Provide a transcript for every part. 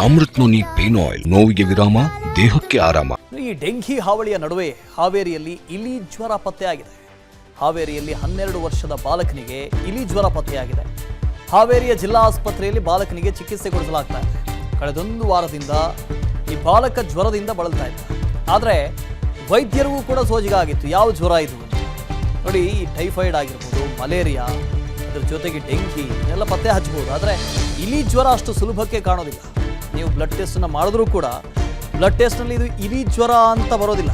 Amrit noni pain oil, ನೋವಿಗೆ ವಿರಾಮ, ದೇಹಕ್ಕೆ ಆರಾಮ. ಈ ಡೆಂಘಿ ಹಾವಳಿಯ ನಡುವೆ ಹಾವೇರಿಯಲ್ಲಿ ಇಲಿ ಜ್ವರ ಪತ್ತೆಯಾಗಿದೆ. ಹಾವೇರಿಯಲ್ಲಿ 12 ವರ್ಷದ ಬಾಲಕನಿಗೆ ಇಲಿ ಜ್ವರ ಪತ್ತೆಯಾಗಿದೆ. ಹಾವೇರಿಯ ಜಿಲ್ಲಾ ಆಸ್ಪತ್ರೆಯಲ್ಲಿ ಬಾಲಕನಿಗೆ ಚಿಕಿತ್ಸೆ ಕೊಡಿಸಲಾಗ್ತಾ ಇದೆ. ಕಳೆದೊಂದು ವಾರದಿಂದ ಈ ಬಾಲಕ ಜ್ವರದಿಂದ ಬಳಲ್ತಾ ಇದ್ದ. ಆದರೆ ವೈದ್ಯರಿಗೂ ಕೂಡ ಸೋಜಿಗ ಆಗಿತ್ತು. ಯಾವ ಜ್ವರ ಇದು ನೋಡಿ, ಈ ಟೈಫಾಯ್ಡ್ ಆಗಿರ್ಬೋದು, ಮಲೇರಿಯಾ, ಅದ್ರ ಜೊತೆಗೆ ಡೆಂಘಿ ಎಲ್ಲ ಪತ್ತೆ ಹಚ್ಚಬಹುದು. ಆದರೆ ಇಲಿ ಜ್ವರ ಅಷ್ಟು ಸುಲಭಕ್ಕೆ ಕಾಣೋದಿಲ್ಲ. ನೀವು ಬ್ಲಡ್ ಟೆಸ್ಟನ್ನು ಮಾಡಿದ್ರೂ ಕೂಡ ಬ್ಲಡ್ ಟೆಸ್ಟ್ನಲ್ಲಿ ಇದು ಇಲಿ ಜ್ವರ ಅಂತ ಬರೋದಿಲ್ಲ.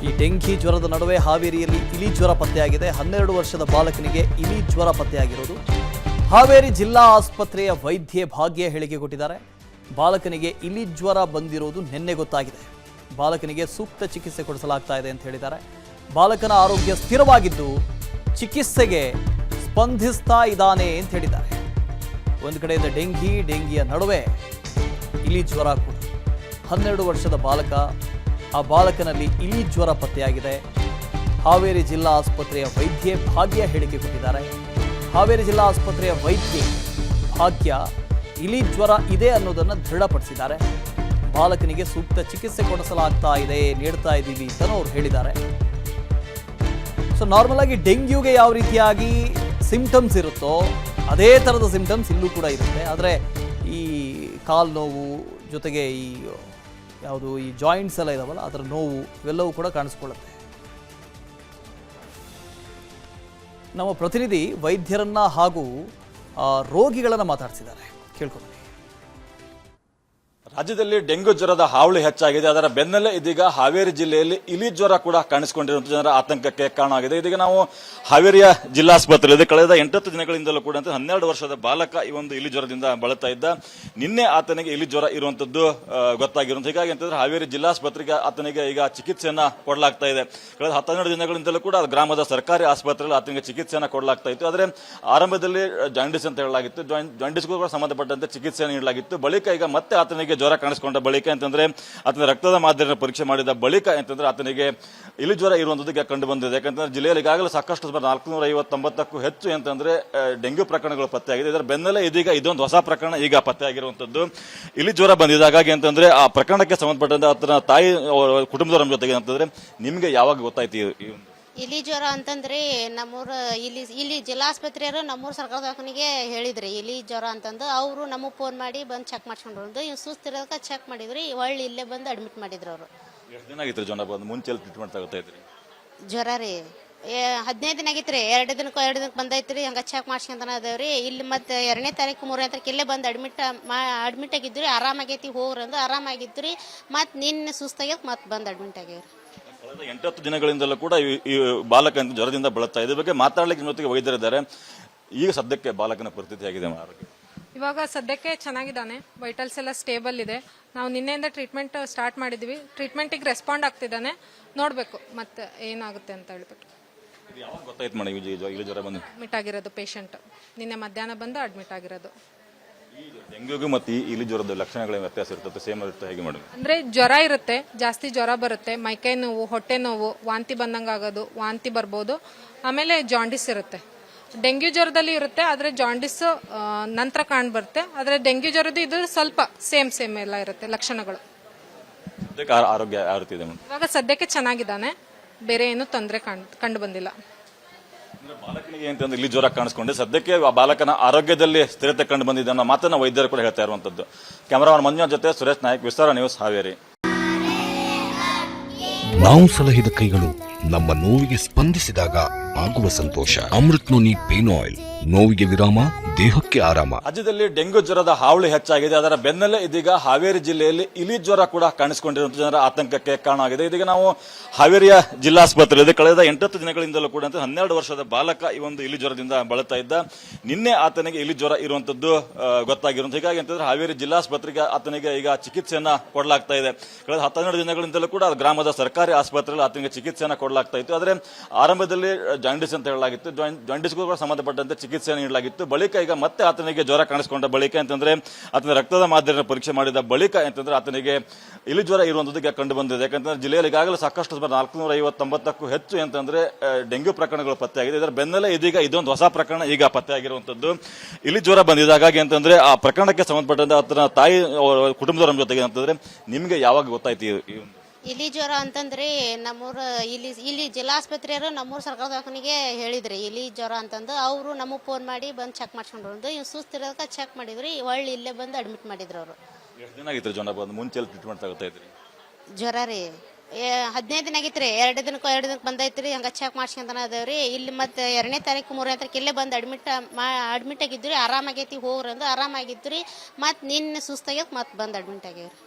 ಈ ಡೆಂಘಿ ಜ್ವರದ ನಡುವೆ ಹಾವೇರಿಯಲ್ಲಿ ಇಲಿ ಜ್ವರ ಪತ್ತೆಯಾಗಿದೆ. 12 ವರ್ಷದ ಬಾಲಕನಿಗೆ ಇಲಿ ಜ್ವರ ಪತ್ತೆಯಾಗಿರೋದು. ಹಾವೇರಿ ಜಿಲ್ಲಾ ಆಸ್ಪತ್ರೆಯ ವೈದ್ಯೆ ಭಾಗ್ಯ ಹೇಳಿಕೆ ಕೊಟ್ಟಿದ್ದಾರೆ. ಬಾಲಕನಿಗೆ ಇಲಿ ಜ್ವರ ಬಂದಿರೋದು ನಿನ್ನೆ ಗೊತ್ತಾಗಿದೆ. ಬಾಲಕನಿಗೆ ಸೂಕ್ತ ಚಿಕಿತ್ಸೆ ಕೊಡಿಸಲಾಗ್ತಾ ಇದೆ ಅಂತ ಹೇಳಿದ್ದಾರೆ. ಬಾಲಕನ ಆರೋಗ್ಯ ಸ್ಥಿರವಾಗಿದ್ದು ಚಿಕಿತ್ಸೆಗೆ ಸ್ಪಂದಿಸ್ತಾ ಇದ್ದಾನೆ ಅಂತ ಹೇಳಿದ್ದಾರೆ. ಒಂದು ಕಡೆಯಿಂದ ಡೆಂಘಿಯ ನಡುವೆ ಇಲಿ ಜ್ವರ ಕೂಡ. 12 ವರ್ಷದ ಬಾಲಕ, ಆ ಬಾಲಕನಲ್ಲಿ ಇಲಿ ಜ್ವರ ಪತ್ತೆಯಾಗಿದೆ. ಹಾವೇರಿ ಜಿಲ್ಲಾ ಆಸ್ಪತ್ರೆಯ ವೈದ್ಯೆ ಭಾಗ್ಯ ಹೇಳಿಕೆ ಕೊಟ್ಟಿದ್ದಾರೆ. ಹಾವೇರಿ ಜಿಲ್ಲಾ ಆಸ್ಪತ್ರೆಯ ವೈದ್ಯೆ ಭಾಗ್ಯ ಇಲಿ ಜ್ವರ ಇದೆ ಅನ್ನೋದನ್ನು ದೃಢಪಡಿಸಿದ್ದಾರೆ. ಬಾಲಕನಿಗೆ ಸೂಕ್ತ ಚಿಕಿತ್ಸೆ ಕೊಡಿಸಲಾಗ್ತಾ ಇದೆ, ನೀಡ್ತಾ ಇದ್ದೀವಿ ಅಂತ ಅವ್ರು ಹೇಳಿದ್ದಾರೆ. ಸೊ ನಾರ್ಮಲ್ ಆಗಿ ಡೆಂಗ್ಯೂಗೆ ಯಾವ ರೀತಿಯಾಗಿ ಸಿಂಪ್ಟಮ್ಸ್ ಇರುತ್ತೋ ಅದೇ ಥರದ ಸಿಂಪ್ಟಮ್ಸ್ ಇಲ್ಲೂ ಕೂಡ ಇರುತ್ತೆ. ಆದರೆ ಈ ಕಾಲು ನೋವು ಜೊತೆಗೆ ಈ ಜಾಯಿಂಟ್ಸ್ ಎಲ್ಲ ಇದಾವಲ್ಲ, ಅದರ ನೋವು ಇವೆಲ್ಲವೂ ಕೂಡ ಕಾಣಿಸ್ಕೊಳ್ಳುತ್ತೆ. ನಮ್ಮ ಪ್ರತಿನಿಧಿ ವೈದ್ಯರನ್ನ ಹಾಗೂ ರೋಗಿಗಳನ್ನು ಮಾತಾಡ್ತಿದ್ದಾರೆ, ಕೇಳ್ಕೊಂಬನ್ನಿ. ರಾಜ್ಯದಲ್ಲಿ ಡೆಂಗು ಜ್ವರದ ಹಾವಳಿ ಹೆಚ್ಚಾಗಿದೆ. ಅದರ ಬೆನ್ನಲ್ಲೇ ಇದೀಗ ಹಾವೇರಿ ಜಿಲ್ಲೆಯಲ್ಲಿ ಇಲಿ ಜ್ವರ ಕೂಡ ಕಾಣಿಸಿಕೊಂಡಿರುವಂತಹ ಜನರ ಆತಂಕಕ್ಕೆ ಕಾರಣ ಆಗಿದೆ. ಇದೀಗ ನಾವು ಹಾವೇರಿಯ ಜಿಲ್ಲಾಸ್ಪತ್ರೆಯಲ್ಲಿ ಕಳೆದ 8 ದಿನಗಳಿಂದಲೂ ಕೂಡ 12 ವರ್ಷದ ಬಾಲಕ ಈ ಒಂದು ಇಲಿ ಜ್ವರದಿಂದ ಬಳಲ್ತಾ ಇದ್ದ. ನಿನ್ನೆ ಆತನಿಗೆ ಇಲಿ ಜ್ವರ ಇರುವಂತದ್ದು ಗೊತ್ತಾಗಿರುವಂತ. ಹೀಗಾಗಿ ಅಂತಂದ್ರೆ ಹಾವೇರಿ ಜಿಲ್ಲಾಸ್ಪತ್ರೆಗೆ ಆತನಿಗೆ ಈಗ ಚಿಕಿತ್ಸೆಯನ್ನ ಕೊಡಲಾಗ್ತಾ ಇದೆ. ಕಳೆದ 12 ದಿನಗಳಿಂದಲೂ ಕೂಡ ಗ್ರಾಮದ ಸರ್ಕಾರಿ ಆಸ್ಪತ್ರೆಯಲ್ಲಿ ಆತನಿಗೆ ಚಿಕಿತ್ಸೆಯನ್ನ ಕೊಡಲಾಗ್ತಾ ಇತ್ತು. ಆದರೆ ಆರಂಭದಲ್ಲಿ ಜಾಂಡಿಸ್ ಅಂತ ಹೇಳಲಾಗಿತ್ತು. ಜಾಂಡಿಸ್ಗೂ ಕೂಡ ಸಂಬಂಧಪಟ್ಟಂತೆ ಚಿಕಿತ್ಸೆ ನೀಡಲಾಗಿತ್ತು. ಬಳಿಕ ಈಗ ಮತ್ತೆ ಆತನಿಗೆ ಜ್ವರ ಕಾಣಿಸಿಕೊಂಡ ಬಳಿಕ ಅಂತಂದ್ರೆ ಆತನ ರಕ್ತದ ಮಾದರಿಯನ್ನು ಪರೀಕ್ಷೆ ಮಾಡಿದ ಬಳಿಕ ಅಂತಂದ್ರೆ ಆತನಿಗೆ ಇಲಿ ಜ್ವರ ಇರುವಂತದ್ದು ಕಂಡು ಬಂದಿದೆ. ಯಾಕಂತಂದ್ರೆ ಜಿಲ್ಲೆಯಲ್ಲಿ ಈಗಾಗಲೇ ಸಾಕಷ್ಟು 459ಕ್ಕೂ ಹೆಚ್ಚು ಅಂತಂದ್ರೆ ಡೆಂಗ್ಯೂ ಪ್ರಕರಣಗಳು ಪತ್ತೆಯಾಗಿದೆ. ಇದರ ಬೆನ್ನಲ್ಲೇ ಇದೀಗ ಇದೊಂದು ಹೊಸ ಪ್ರಕರಣ ಈಗ ಪತ್ತೆಯಾಗಿರುವಂತದ್ದು. ಇಲಿ ಜ್ವರ ಬಂದಿದೆ. ಹಾಗಾಗಿ ಅಂತಂದ್ರೆ ಆ ಪ್ರಕರಣಕ್ಕೆ ಸಂಬಂಧಪಟ್ಟಂತೆ ಆತನ ತಾಯಿ ಕುಟುಂಬದವರ ಜೊತೆಗೆ ಅಂತಂದ್ರೆ ನಿಮ್ಗೆ ಯಾವಾಗ ಗೊತ್ತಾಯ್ತು ಇಲಿ ಜ್ವರ ಅಂತಂದ್ರೆ ನಮ್ಮೂರ ಇಲ್ಲಿ ಜಿಲ್ಲಾಸ್ಪತ್ರೆಯವರು ನಮ್ಮೂರು ಸರ್ಕಾರ ದವಾಖಾನೆಗೆ ಹೇಳಿದ್ರಿ ಇಲಿ ಜ್ವರ ಅಂತಂದು. ಅವರು ನಮಗೆ ಫೋನ್ ಮಾಡಿ ಬಂದು ಚೆಕ್ ಮಾಡ್ಸ್ಕೊಂಡು ಇವ್ ಸುಸ್ತಿರೋದಕ್ಕೆ ಚೆಕ್ ಮಾಡಿದ್ರಿ. ಒಳ್ಳೆ ಇಲ್ಲೇ ಬಂದು ಅಡ್ಮಿಟ್ ಮಾಡಿದ್ರು ಅವರು. ಎಷ್ಟು ದಿನ ಆಗಿತ್ತು ಜ್ವರ ಬಂದು? ಮುಂಚೆ ಟ್ರೀಟ್ಮೆಂಟ್ ತಗೋತಾ ಇದ್ರಿ? ಜ್ವರ ರೀ 15 ದಿನ ಆಗಿತ್ರಿ. 2 ದಿನಕ್ಕೆ ಬಂದೈತ್ರಿ. ಹಂಗ ಚೆಕ್ ಮಾಡ್ಸ್ಕೊಂತಾನೆ ಅದೇವ್ರಿ. ಇಲ್ಲಿ ಮತ್ತೆ 2ನೇ ತಾರೀಕು 3ನೇ ತಾರೀಕು ಇಲ್ಲೇ ಬಂದು ಅಡ್ಮಿಟ್ ಆಗಿದ್ರಿ. ಆರಾಮಾಗೈತಿ ಹೋಗ್ರಂದು ಆರಾಮಾಗಿದ್ರಿ. ಮತ್ತೆ ನಿನ್ನೆ ಸುಸ್ತಾಗ್ಯದ ಮತ್ತೆ ಬಂದು ಅಡ್ಮಿಟ್ ಆಗ್ಯಾವ್ರಿ. 8 ದಿನಗಳಿಂದಲೂ ಕೂಡ ಈ ಬಾಲಕ ಜ್ವರದಿಂದ ಬಳಲ್ತಾ ಇದೆ. ಬಗ್ಗೆ ಮಾತಾಡ್ಲಿಕ್ಕೆ ಜೊತೆಗೆ ವೈದ್ಯರಿದ್ದಾರೆ. ಈಗ ಸದ್ಯಕ್ಕೆ ಬಾಲಕನ ಪರಿಸ್ಥಿತಿ ಆಗಿದೆ ಆರೋಗ್ಯ? ಇವಾಗ ಸದ್ಯಕ್ಕೆ ಚೆನ್ನಾಗಿದ್ದಾನೆ. ವೈಟಲ್ಸ್ ಎಲ್ಲ ಸ್ಟೇಬಲ್ ಇದೆ. ನಾವು ನಿನ್ನೆಯಿಂದ ಟ್ರೀಟ್ಮೆಂಟ್ ಸ್ಟಾರ್ಟ್ ಮಾಡಿದ್ವಿ. ಟ್ರೀಟ್ಮೆಂಟಿಗೆ ರೆಸ್ಪಾಂಡ್ ಆಗ್ತಿದ್ದಾನೆ. ನೋಡಬೇಕು ಮತ್ತೆ ಏನಾಗುತ್ತೆ ಅಂತ ಹೇಳ್ಬಿಟ್ಟು. ಯಾವಾಗ ಗೊತ್ತಾಯ್ತು ಮೇಡಮ್ ಇಲ್ಲಿ ಜ್ವರ ಬಂದು ಅಡ್ಮಿಟ್ ಆಗಿರೋದು ಪೇಷಂಟ್? ನಿನ್ನೆ ಮಧ್ಯಾಹ್ನ ಬಂದು ಅಡ್ಮಿಟ್ ಆಗಿರೋದು. ಡೆಂಗ್ಯೂಗೆ ಮತ್ತೆ ಇಲಿ ಜ್ವರದ ಲಕ್ಷಣಗಳ ವ್ಯತ್ಯಾಸ ಇರುತ್ತೆ, ಸೇಮ್ ಇರುತ್ತೆ ಹೇಗೆ ಮೇಡಮ್? ಅಂದ್ರೆ ಜ್ವರ ಇರುತ್ತೆ, ಜಾಸ್ತಿ ಜ್ವರ ಬರುತ್ತೆ, ಮೈಕೈ ನೋವು, ಹೊಟ್ಟೆ ನೋವು, ವಾಂತಿ ಬಂದಂಗೆ ಆಗೋದು, ವಾಂತಿ ಬರ್ಬೋದು. ಆಮೇಲೆ ಜಾಂಡಿಸ್ ಇರುತ್ತೆ. ಡೆಂಗ್ಯೂ ಜ್ವರದಲ್ಲಿ ಇರುತ್ತೆ, ಆದರೆ ಜಾಂಡಿಸ್ ನಂತರ ಕಂಡು ಬರುತ್ತೆ. ಆದರೆ ಡೆಂಗ್ಯೂ ಜ್ವರದ್ದು ಇದು ಸ್ವಲ್ಪ ಸೇಮ್ ಎಲ್ಲ ಇರುತ್ತೆ ಲಕ್ಷಣಗಳು. ಆರೋಗ್ಯ ಯಾವ ರೀತಿ ಇದೆ ಮೇಡಮ್? ಇವಾಗ ಸದ್ಯಕ್ಕೆ ಚೆನ್ನಾಗಿದ್ದಾನೆ. ಬೇರೆ ಏನು ತೊಂದರೆ ಕಂಡು ಬಂದಿಲ್ಲ. ಬಾಲಕನಿಗೆ ಅಂತಂದ್ರೆ ಇಲ್ಲಿ ಜ್ವರ ಕಾಣಿಸ್ಕೊಂಡೆ ಸದ್ಯಕ್ಕೆ ಬಾಲಕನ ಆರೋಗ್ಯದಲ್ಲಿ ಸ್ಥಿರತೆ ಕಂಡು ಬಂದಿದೆ ಅನ್ನೋ ಮಾತನ್ನ ವೈದ್ಯರು ಕೂಡ ಹೇಳ್ತಾ ಇರುವಂತದ್ದು. ಕ್ಯಾಮರಾಮನ್ ಮಂಜುನಾಥ್ ಜೊತೆ ಸುರೇಶ್ ನಾಯಕ್, ವಿಸ್ತಾರ ನ್ಯೂಸ್, ಹಾವೇರಿ. ನಾವು ಸಲಹಿದ ಕೈಗಳು ನಮ್ಮ ನೋವಿಗೆ ಸ್ಪಂದಿಸಿದಾಗ ಆಗುವ ಸಂತೋಷ. ಅಮೃತ್ ನೋನಿ ಪೇನ್ ಆಯಿಲ್, ನೋವಿಗೆ ವಿರಾಮ, ದೇಹಕ್ಕೆ ಆರಾಮ. ರಾಜ್ಯದಲ್ಲಿ ಡೆಂಗು ಜ್ವರದ ಹಾವಳಿ ಹೆಚ್ಚಾಗಿದೆ. ಅದರ ಬೆನ್ನಲ್ಲೇ ಇದೀಗ ಹಾವೇರಿ ಜಿಲ್ಲೆಯಲ್ಲಿ ಇಲಿ ಜ್ವರ ಕೂಡ ಕಾಣಿಸಿಕೊಂಡಿರುವಂತಹ ಜನರ ಆತಂಕಕ್ಕೆ ಕಾರಣ ಆಗಿದೆ. ಇದೀಗ ನಾವು ಹಾವೇರಿಯ ಜಿಲ್ಲಾಸ್ಪತ್ರೆಯಲ್ಲಿ ಕಳೆದ 8 ದಿನಗಳಿಂದಲೂ ಕೂಡ 12 ವರ್ಷದ ಬಾಲಕ ಈ ಒಂದು ಇಲಿ ಜ್ವರದಿಂದ ಬಳಲ್ತಾ ಇದ್ದ. ನಿನ್ನೆ ಆತನಿಗೆ ಇಲಿ ಜ್ವರ ಇರುವಂತದ್ದು ಗೊತ್ತಾಗಿರುವಂತ. ಹೀಗಾಗಿ ಅಂತಂದ್ರೆ ಹಾವೇರಿ ಜಿಲ್ಲಾಸ್ಪತ್ರೆಗೆ ಆತನಿಗೆ ಈಗ ಚಿಕಿತ್ಸೆಯನ್ನ ಕೊಡಲಾಗ್ತಾ ಇದೆ. ಕಳೆದ 12 ದಿನಗಳಿಂದಲೂ ಕೂಡ ಗ್ರಾಮದ ಸರ್ಕಾರಿ ಆಸ್ಪತ್ರೆಯಲ್ಲಿ ಆತನಿಗೆ ಚಿಕಿತ್ಸೆಯನ್ನ ಕೊಡಲಾಗ್ತಾ ಇತ್ತು. ಆದರೆ ಆರಂಭದಲ್ಲಿ ಜಾಂಡಿಸ್ ಅಂತ ಹೇಳಲಾಗಿತ್ತು. ಜಾಂಡಿಸ್ಗೂ ಕೂಡ ಸಂಬಂಧಪಟ್ಟಂತೆ ಚಿಕಿತ್ಸೆ ನೀಡಲಾಗಿತ್ತು. ಬಳಿಕ ಈಗ ಮತ್ತೆ ಆತನಿಗೆ ಜ್ವರ ಕಾಣಿಸಿಕೊಂಡ ಬಳಿಕ ಅಂತಂದ್ರೆ ಆತನ ರಕ್ತದ ಮಾದರಿಯನ್ನು ಪರೀಕ್ಷೆ ಮಾಡಿದ ಬಳಿಕ ಅಂತಂದ್ರೆ ಆತನಿಗೆ ಇಲಿ ಜ್ವರ ಇರುವಂತದ್ದು ಕಂಡು ಬಂದಿದೆ. ಯಾಕಂತಂದ್ರೆ ಜಿಲ್ಲೆಯಲ್ಲಿ ಈಗಾಗಲೇ ಸಾಕಷ್ಟು 459ಕ್ಕೂ ಹೆಚ್ಚು ಅಂತಂದ್ರೆ ಡೆಂಗ್ಯೂ ಪ್ರಕರಣಗಳು ಪತ್ತೆಯಾಗಿದೆ. ಇದರ ಬೆನ್ನಲ್ಲೇ ಇದೀಗ ಇದೊಂದು ಹೊಸ ಪ್ರಕರಣ ಈಗ ಪತ್ತೆಯಾಗಿರುವಂತದ್ದು. ಇಲಿ ಜ್ವರ ಬಂದಿದೆ. ಹಾಗಾಗಿ ಅಂತಂದ್ರೆ ಆ ಪ್ರಕರಣಕ್ಕೆ ಸಂಬಂಧಪಟ್ಟಂತೆ ಆತನ ತಾಯಿ ಕುಟುಂಬದವರ ಜೊತೆಗೆ ಅಂತಂದ್ರೆ ನಿಮ್ಗೆ ಯಾವಾಗ ಗೊತ್ತಾಯ್ತು ಇಲಿ ಜ್ವರ ಅಂತಂದ್ರೆ ನಮ್ಮೂರ ಇಲ್ಲಿ ಜಿಲ್ಲಾಸ್ಪತ್ರೆಯವರು ನಮ್ಮೂರು ಸರ್ಕಾರ ದವಾಖಾನಿಗೆ ಹೇಳಿದ್ರಿ ಇಲಿ ಜ್ವರ ಅಂತಂದು. ಅವರು ನಮಗೆ ಫೋನ್ ಮಾಡಿ ಬಂದು ಚೆಕ್ ಮಾಡ್ಸ್ಕೊಂಡು ಇವ್ ಸುಸ್ತಿರೋದಕ್ಕೆ ಚೆಕ್ ಮಾಡಿದ್ರಿ, ಒಳ್ಳೆ ಇಲ್ಲೇ ಬಂದು ಅಡ್ಮಿಟ್ ಮಾಡಿದ್ರು ಅವರು. ಎಷ್ಟು ದಿನ ಆಗಿತ್ತು ಜ್ವರ ಬಂದು? ಮುಂಚೆ ಟ್ರೀಟ್ಮೆಂಟ್ ತಗೋತಾ ಇದ್ರಿ? ಜ್ವರ ರೀ 15 ದಿನ ಆಗಿತ್ರಿ. 2 ದಿನಕ್ಕೆ ಬಂದೈತ್ರಿ. ಹಂಗ ಚೆಕ್ ಮಾಡ್ಸ್ಕೊಂತಾನ ಅದೇವ್ರಿ. ಇಲ್ಲಿ ಮತ್ತೆ 2ನೇ ತಾರೀಕು 3ನೇ ತಾರೀಕು ಇಲ್ಲೇ ಬಂದು ಅಡ್ಮಿಟ್ ಆಗಿದ್ರಿ. ಆರಾಮಾಗೈತಿ ಹೋಗ್ರಂದು ಆರಾಮಾಗಿದ್ರಿ. ಮತ್ತೆ ನಿನ್ನೆ ಸುಸ್ತಾಗ್ಯದ ಮತ್ತೆ ಬಂದು ಅಡ್ಮಿಟ್ ಆಗ್ಯಾವ್ರಿ.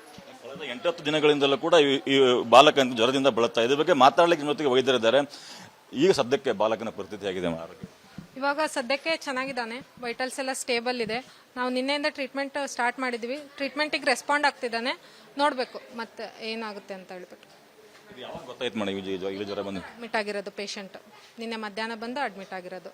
ಕಳೆದ 8-10 ದಿನಗಳಿಂದಲೂ ಕೂಡ ಈ ಬಾಲಕ ಜ್ವರದಿಂದ ಬಳಲ್ತಾ ಇದ್ರ ಬಗ್ಗೆ ಮಾತಾಡ್ಲಿಕ್ಕೆ ಜೊತೆಗೆ ವೈದ್ಯರಿದ್ದಾರೆ. ಈಗ ಸದ್ಯಕ್ಕೆ ಬಾಲಕನ ಪರಿಸ್ಥಿತಿ ಆಗಿದೆ ಆರೋಗ್ಯ? ಇವಾಗ ಸದ್ಯಕ್ಕೆ ಚೆನ್ನಾಗಿದ್ದಾನೆ, ವೈಟಲ್ಸ್ ಎಲ್ಲ ಸ್ಟೇಬಲ್ ಇದೆ. ನಾವು ನಿನ್ನೆಯಿಂದ ಟ್ರೀಟ್ಮೆಂಟ್ ಸ್ಟಾರ್ಟ್ ಮಾಡಿದ್ವಿ. ಟ್ರೀಟ್ಮೆಂಟಿಗೆ ರೆಸ್ಪಾಂಡ್ ಆಗ್ತಿದ್ದಾನೆ. ನೋಡಬೇಕು ಮತ್ತೆ ಏನಾಗುತ್ತೆ ಅಂತ ಹೇಳ್ಬಿಟ್ಟು. ಯಾವಾಗ ಗೊತ್ತಾಯ್ತು ಮೇಡಮ್ ಇಲ್ಲಿ ಜ್ವರ ಬಂದು ಅಡ್ಮಿಟ್ ಆಗಿರೋದು ಪೇಷಂಟ್? ನಿನ್ನೆ ಮಧ್ಯಾಹ್ನ ಬಂದು ಅಡ್ಮಿಟ್ ಆಗಿರೋದು.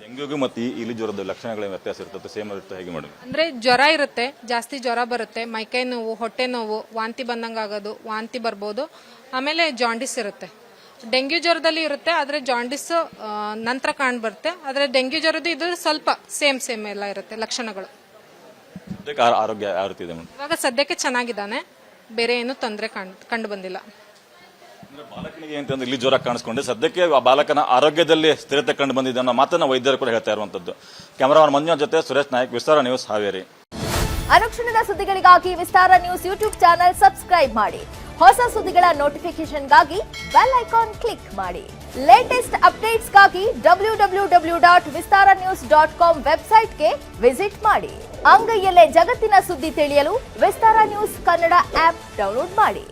ಡೆಂಗ್ಯೂಗೂ ಮತ್ತು ಇಲಿ ಜ್ವರದ ಲಕ್ಷಣಗಳ ವ್ಯತ್ಯಾಸ ಇರ್ತದೆ, ಸೇಮ್ ಇರುತ್ತೆ ಹೇಗೆ ಮೇಡಮ್? ಅಂದ್ರೆ ಜ್ವರ ಇರುತ್ತೆ, ಜಾಸ್ತಿ ಜ್ವರ ಬರುತ್ತೆ, ಮೈಕೈ ನೋವು, ಹೊಟ್ಟೆ ನೋವು, ವಾಂತಿ ಬಂದಂಗೆ ಆಗೋದು, ವಾಂತಿ ಬರ್ಬೋದು. ಆಮೇಲೆ ಜಾಂಡಿಸ್ ಇರುತ್ತೆ. ಡೆಂಗ್ಯೂ ಜ್ವರದಲ್ಲಿ ಇರುತ್ತೆ, ಆದರೆ ಜಾಂಡಿಸ್ ನಂತರ ಕಾಣ್ಬರುತ್ತೆ. ಆದರೆ ಡೆಂಗ್ಯೂ ಜ್ವರದ್ದು ಇದು ಸ್ವಲ್ಪ ಸೇಮ್ ಎಲ್ಲ ಇರುತ್ತೆ ಲಕ್ಷಣಗಳು. ಆರೋಗ್ಯ ಯಾವ ರೀತಿ ಇದೆ ಮೇಡಮ್? ಇವಾಗ ಸದ್ಯಕ್ಕೆ ಚೆನ್ನಾಗಿದ್ದಾನೆ, ಬೇರೆ ಏನು ತೊಂದರೆ ಕಂಡು ಬಂದಿಲ್ಲ. ಬಾಲಕನಿಗೆ ಅಂತಂದ್ರೆ ಇಲ್ಲಿ ಜ್ವರ ಕಾಣಿಸ್ಕೊಂಡೆ ಸದ್ಯಕ್ಕೆ ಆ ಬಾಲಕನ ಆರೋಗ್ಯದಲ್ಲಿ ಸ್ಥಿರತೆ ಕಂಡು ಬಂದಿದೆ ಅನ್ನೋ ಮಾತನ್ನ ವೈದ್ಯರು ಕೂಡ ಹೇಳ್ತಾ ಇರುವಂತದ್ದು. ಕ್ಯಾಮರಾಮನ್ ಮಂಜುನಾಥ್ ಜೊತೆ ಸುರೇಶ್ ನಾಯಕ್, ವಿಸ್ತಾರ ನ್ಯೂಸ್, ಹಾವೇರಿ. ಅನುಕ್ಷಣದ ಸುದ್ದಿಗಳಿಗಾಗಿ ವಿಸ್ತಾರ ನ್ಯೂಸ್ ಯೂಟ್ಯೂಬ್ ಚಾನೆಲ್ ಸಬ್ಸ್ಕ್ರೈಬ್ ಮಾಡಿ. ಹೊಸ ಸುದ್ದಿಗಳ ನೋಟಿಫಿಕೇಶನ್ಗಾಗಿ ಬೆಲ್ ಐಕಾನ್ ಕ್ಲಿಕ್ ಮಾಡಿ. ಲೇಟೆಸ್ಟ್ ಅಪ್ಡೇಟ್ಸ್ಗಾಗಿ www.vistaranews.com ವೆಬ್ಸೈಟ್ಗೆ ವಿಸಿಟ್ ಮಾಡಿ. ಅಂಗೈಯಲ್ಲೇ ಜಗತ್ತಿನ ಸುದ್ದಿ ತಿಳಿಯಲು ವಿಸ್ತಾರ ನ್ಯೂಸ್ ಕನ್ನಡ ಆಪ್ ಡೌನ್ಲೋಡ್ ಮಾಡಿ.